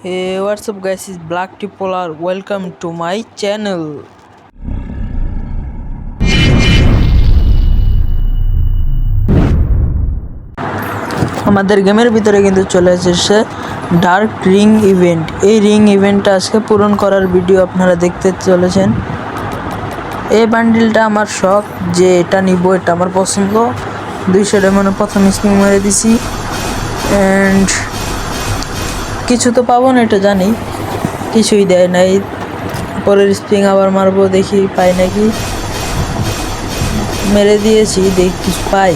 Hey, what's up guys, it's Black Tipolar. Welcome to my channel. আমাদের গেমের ভিতরে কিন্তু চলে এসেছে ডার্ক রিং ইভেন্ট। এই রিং ইভেন্টটা আজকে পূরণ করার ভিডিও আপনারা দেখতে চলেছেন। এই বান্ডিলটা আমার শখ যে এটা নিব, এটা আমার পছন্দ। 200 ডায়মন্ডে প্রথম স্পিং মেরে দিছি অ্যান্ড কিছু তো পাবো না এটা জানি, কিছুই দেয় নাই। পরের স্প্রিং আবার মারবো, দেখি পাই নাকি। মেরে দিয়েছি, দেখি কিছু পাই,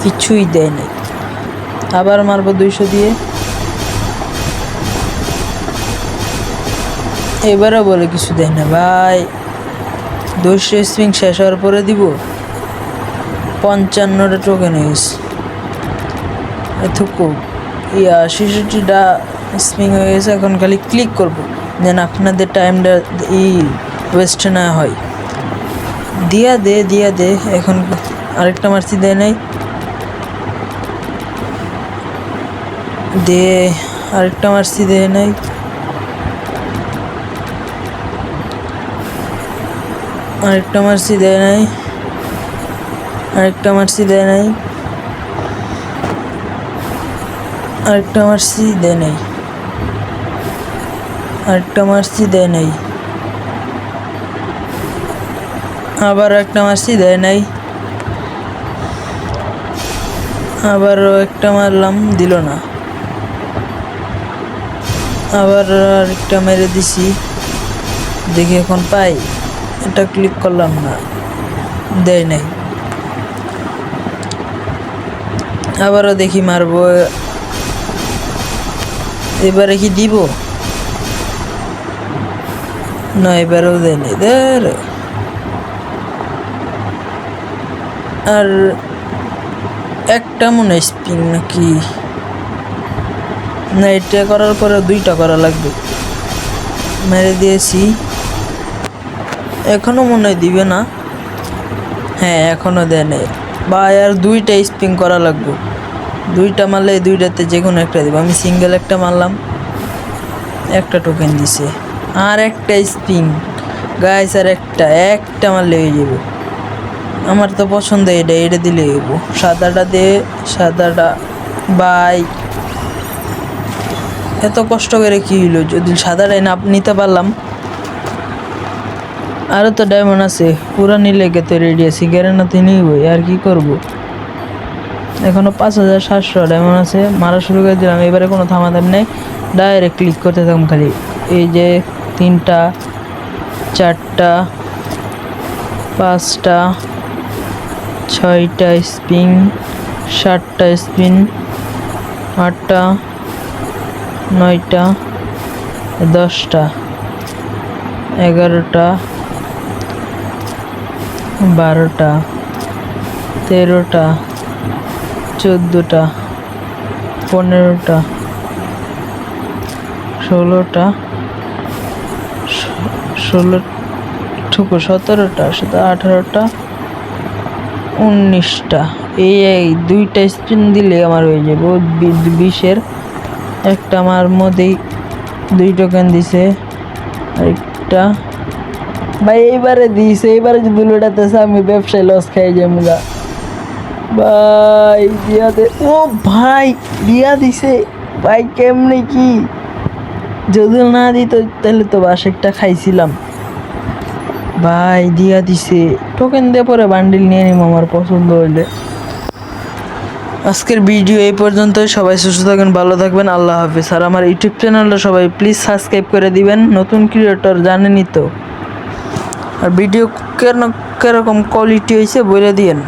কিছুই দেয় নাই। আবার মারবো 200 দিয়ে, এবারও বলে কিছু দেয় না ভাই। 200 স্প্রিং শেষ হওয়ার পরে দিব। 55টা টোকেন হয়েছে, এতটুকু 66টা স্প্রিং হয়ে গেছে। এখন খালি ক্লিক করবো যেন আপনাদের টাইমটা ওয়েস্ট না হয়। দিয়া দে। এখন আরেকটা মারছি, দেয় নাই। আরেকটা মারছি, দেয় নাই। আরেকটা মারছি, দেয় নাই। আরেকটা মারছি, দেয় নাই। আরেকটা মারছি, দেয় নাই। আরেকটা মারছি, দেয় নাই। আবার একটা মারছি, দেয় নাই। আবারও একটা মারলাম, দিল না। আবার আরেকটা মেরে দিছি, দেখি এখন পাই। এটা ক্লিক করলাম না, দেয় নাই। আবারও দেখি মারবো, এবারে কি দিব না, এবারেও দেয় নাই। আর একটা মনে স্পিং নাকি না, এটা করার পরে 2টা করা লাগবে। মেরে দিয়েছি, এখনো মনে হয় দিবে না। হ্যাঁ, এখনো দেয় নাই ভাই। আর 2টা স্পিং করা লাগবে। 2টা মারলে 2টাতে যে কোনো একটা দিব। আমি সিঙ্গেল একটা মারলাম, একটা টোকেন দিছে। আর একটা স্পিং গাইস, আর একটা মারলে হয়ে যাবে। আমার তো পছন্দ এটা দিলে হইব। সাদাটা দে, সাদাটা বাই। এত কষ্ট করে কি হইলো যদি সাদাটাই না নিতে পারলাম। আরও তো ডায়মন্ড আছে, পুরা নিলে তো রেডি আছি। গ্যারেনাতে নিবই, আর কি করব। এখনো 5700 ডায়মন্ড আছে। মারা শুরু করে দিলাম, এবারে কোনো থামাদাম নেই। ডাইরেক্ট ক্লিক করতে থাকুন খালি। এই যে 3টা 4টা 5টা 6টা স্পিং, 7টা স্পিন, 8টা 9টা 10টা 11টা 12টা 13টা 14টা 15টা 16টা 17টা 18টা 19টা। এই 2টা স্পিন দিলে আমার হয়ে যাবে 20-এর। একটা আমার মধ্যেই 2 টোকেন দিছে। আরেকটা ভাই এইবারে দিছে, এইবারে যদি লোটাতেছে আমি ব্যবসায় লস খাই যামগা ভাই। দিয়া দে, ও ভাই দিয়া দিছে ভাই। কেমনে কি, যদি না দিত তাহলে তো বাসেকটা খাইছিলাম ভাই। দিয়া দিছে, টোকেন দিয়ে পরে বান্ডিল নিয়ে নিব আমার পছন্দ হইলে। আজকের ভিডিও এই পর্যন্তই। সবাই সুস্থ থাকবেন, ভালো থাকবেন, আল্লাহ হাফেজ। আর আমার ইউটিউব চ্যানেলটা সবাই প্লিজ সাবস্ক্রাইব করে দিবেন, নতুন ক্রিয়েটর জানেনই তো। আর ভিডিও কেরকম কোয়ালিটি হয়েছে বলে দিয়েন।